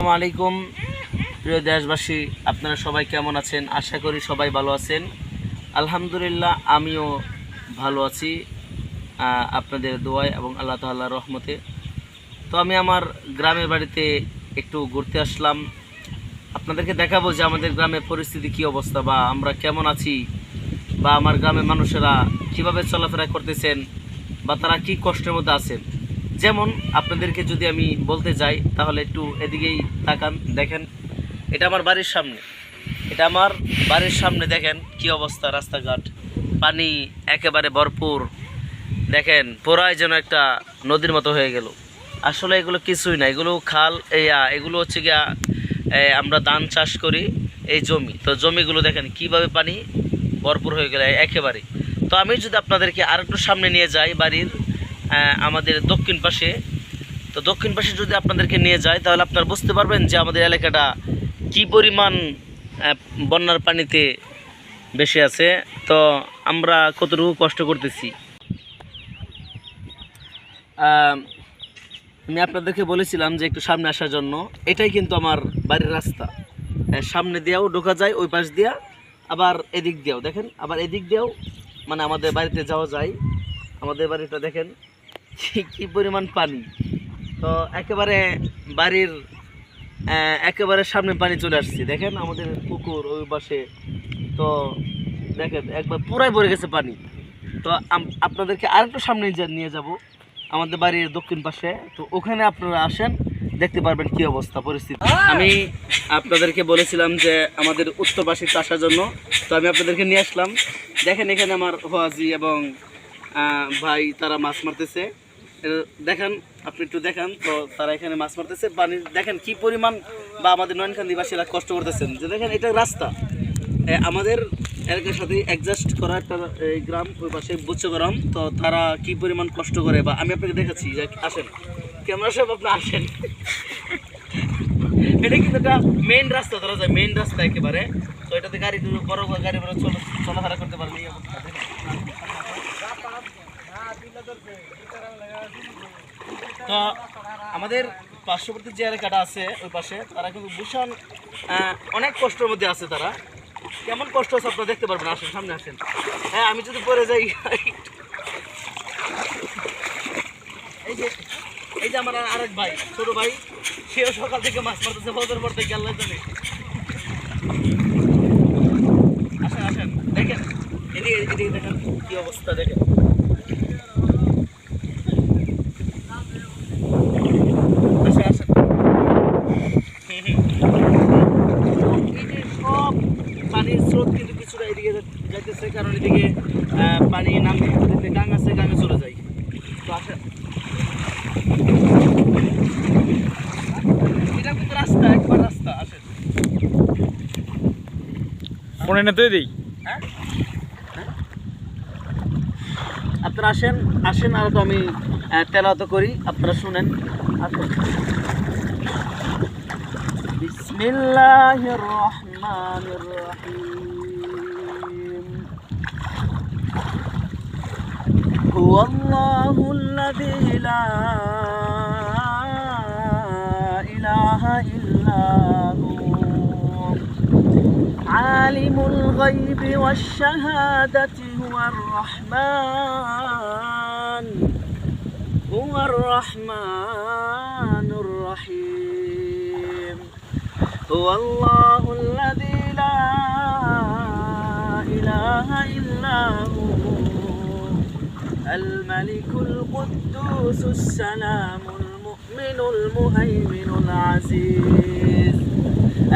আসসালামু আলাইকুম প্রিয় দেশবাসী, আপনারা সবাই কেমন আছেন? আশা করি সবাই ভালো আছেন। আলহামদুলিল্লাহ, আমিও ভালো আছি আপনাদের দোয়ায় এবং আল্লাহ তাআলার রহমতে। তো আমি আমার গ্রামের বাড়িতে একটু ঘুরতে আসলাম। আপনাদেরকে দেখাবো যে আমাদের গ্রামের পরিস্থিতি কী অবস্থা, বা আমরা কেমন আছি, বা আমার গ্রামের মানুষেরা কীভাবে চলাফেরা করতেছেন, বা তারা কী কষ্টের মধ্যে আছেন। যেমন আপনাদেরকে যদি আমি বলতে যাই, তাহলে একটু এদিকেই তাকান, দেখেন এটা আমার বাড়ির সামনে দেখেন কি অবস্থা। রাস্তাঘাট পানি একেবারে ভরপুর, দেখেন পুরাই যেন একটা নদীর মতো হয়ে গেল। আসলে এগুলো কিছুই না, এগুলো খাল, এগুলো হচ্ছে গিয়া আমরা ধান চাষ করি, এই জমি। তো জমিগুলো দেখেন কিভাবে পানি ভরপুর হয়ে গেল একেবারে। তো আমি যদি আপনাদেরকে আরেকটু সামনে নিয়ে যাই, বাড়ির আমাদের দক্ষিণ পাশে, তো দক্ষিণ পাশে যদি আপনাদেরকে নিয়ে যাই, তাহলে আপনারা বুঝতে পারবেন যে আমাদের এলাকাটা কি পরিমাণ বন্যার পানিতে বেশি আছে। তো আমরা কতটুকু কষ্ট করতেছি। আমি আপনাদেরকে বলেছিলাম যে একটু সামনে আসার জন্য। এটাই কিন্তু আমার বাড়ির রাস্তা। সামনে দিয়েও ঢোকা যায়, ওই পাশ দিয়া, আবার এদিক দিয়েও দেখেন, আবার এদিক দিয়েও মানে আমাদের বাড়িতে যাওয়া যায়। আমাদের বাড়িটা দেখেন কি পরিমাণ পানি। তো একেবারে বাড়ির একেবারে সামনে পানি চলে আসছে, দেখেন আমাদের পুকুর ওই পাশে। তো দেখেন একবার পুরাই ভরে গেছে পানি। তো আপনাদেরকে আরেকটু সামনে নিয়ে যাব, আমাদের বাড়ির দক্ষিণ পাশে। তো ওখানে আপনারা আসেন, দেখতে পারবেন কি অবস্থা পরিস্থিতি। আমি আপনাদেরকে বলেছিলাম যে আমাদের উত্তর পাশে আসার জন্য, তো আমি আপনাদেরকে নিয়ে আসলাম। দেখেন এখানে আমার হাজি এবং ভাই তারা মাছ মারতেছে। দেখেন, আপনি একটু দেখান। তো তারা এখানে মাছ মারতেছে, পানি দেখেন কি পরিমাণ, বা আমাদের নয়নকান্দিবাসীরা কষ্ট করতেছেন। যে দেখেন এটা রাস্তা, আমাদের এলাকার সাথে অ্যাডজাস্ট করা একটা গ্রাম, ওই পাশে বুচ্চ গ্রাম। তো তারা কি পরিমাণ কষ্ট করে, বা আমি আপনাকে দেখাচ্ছি যে আসেন, ক্যামেরা সব আপনি আসেন। এটা কিন্তু একটা মেইন রাস্তা, ধরা যায় মেইন রাস্তা একেবারে। তো এটাতে গাড়ি বড় গাড়ি বড় চলাফেরা করতে পারেন। এই অবস্থা তো আমাদের পার্শ্ববর্তী যে এলাকাটা আছে ওই পাশে, তারা কিন্তু ভীষণ অনেক কষ্টের মধ্যে আছে। তারা কেমন কষ্ট আছে আপনারা দেখতে পারবেন। আসেন, সামনে আসেন। হ্যাঁ, আমি যদি পরে যাই, এই যে আমার আরেক ভাই, ছোট ভাই, সেও সকাল থেকে মাছ মারতেছে, ফজর পর থেকে, আল্লাহ জানে। আসেন আসেন, দেখেন এদিকে দেখেন কি অবস্থা, দেখেন সব পানির স্রোত কিন্তু কিছুটা এদিকে যাইতেছে, কারণ এদিকে পানি নামে, গাং আছে, গাঙে চলে যায়। তো আসেন, এটা কিন্তু রাস্তা, একবার রাস্তা। আসেন, ফোনে না তো দিই। হ্যাঁ, আপনারা আসেন আসেন, আর তো আমি তেলাওয়াত করি, আপনারা শুনেন। আসেন। বিসমিল্লাহির রহমানির রহিম। হুয়াল্লাহুল্লাযী লা ইলাহা ইল্লা হু আলিমুল গায়বি ওয়াশ শাহাদাতি হুয়ার রহমানুর রহিম। হুয়াল্লাহুল্লাযী লা ইলাহা ইল্লা হু الملك القدوس السلام المؤمن المهيمن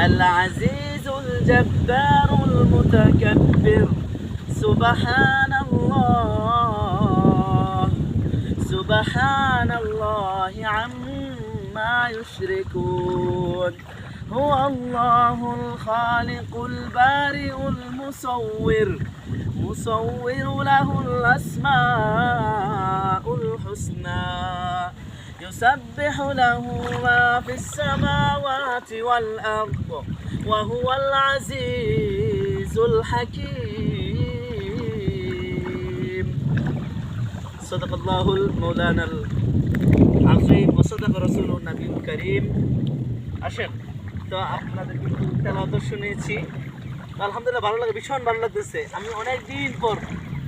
العزيز الجبار المتكبر سبحان الله عما يشركون هو الله الخالق البارئ المصور له الأسماء الحسنى يسبح له ما في السماوات والأرض وهو العزيز الحكيم. صدق الله المولانا العظيم وصدق رسوله النبي الكريم. আসেন। তো আপনাদের কিন্তু তেলাওয়াত শুনেছি, আলহামদুলিল্লাহ ভালো লাগে, ভীষণ ভালো লাগতেছে। আমি অনেক দিন পর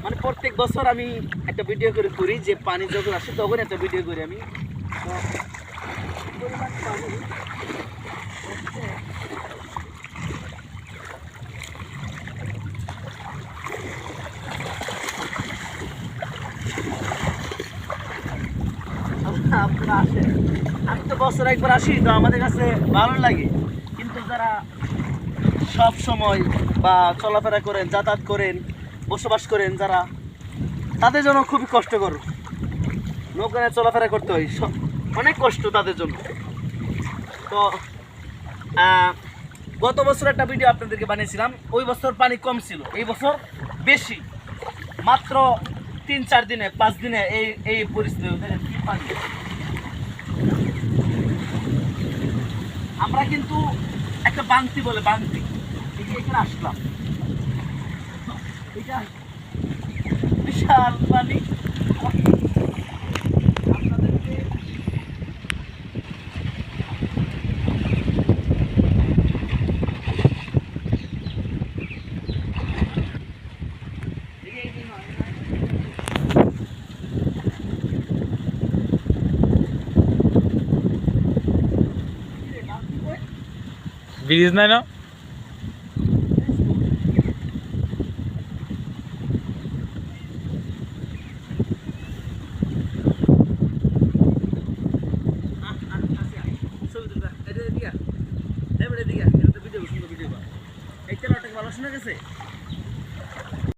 মানে প্রত্যেক বছর আমি একটা ভিডিও করি যে পানি যখন আসে তখন একটা ভিডিও করি আমি। তো পরিমাণ পানি হচ্ছে, আপনারা আসেন, আমি তো বছর একবার আসি, তো আমাদের কাছে ভালো লাগে। কিন্তু যারা সব সময় বা চলাফেরা করেন, যাতায়াত করেন, বসবাস করেন যারা, তাদের জন্য খুবই কষ্টকর। নৌকায় চলাফেরা করতে হয়, অনেক কষ্ট তাদের জন্য। তো গত বছর একটা ভিডিও আপনাদেরকে বানিয়েছিলাম, ওই বছর পানি কম ছিল, এই বছর বেশি। মাত্র 3-4 দিনে 5 দিনে এই এই পরিস্থিতি। দেখেন কি পানি। আমরা কিন্তু একটা বাংতি বলে বাংতি, এখানে আসলাম, এটা বিশাল পানি। আপনাদেরকে ব্রিজ নাই না? এই তেলাটা ভালো শোনা গেছে।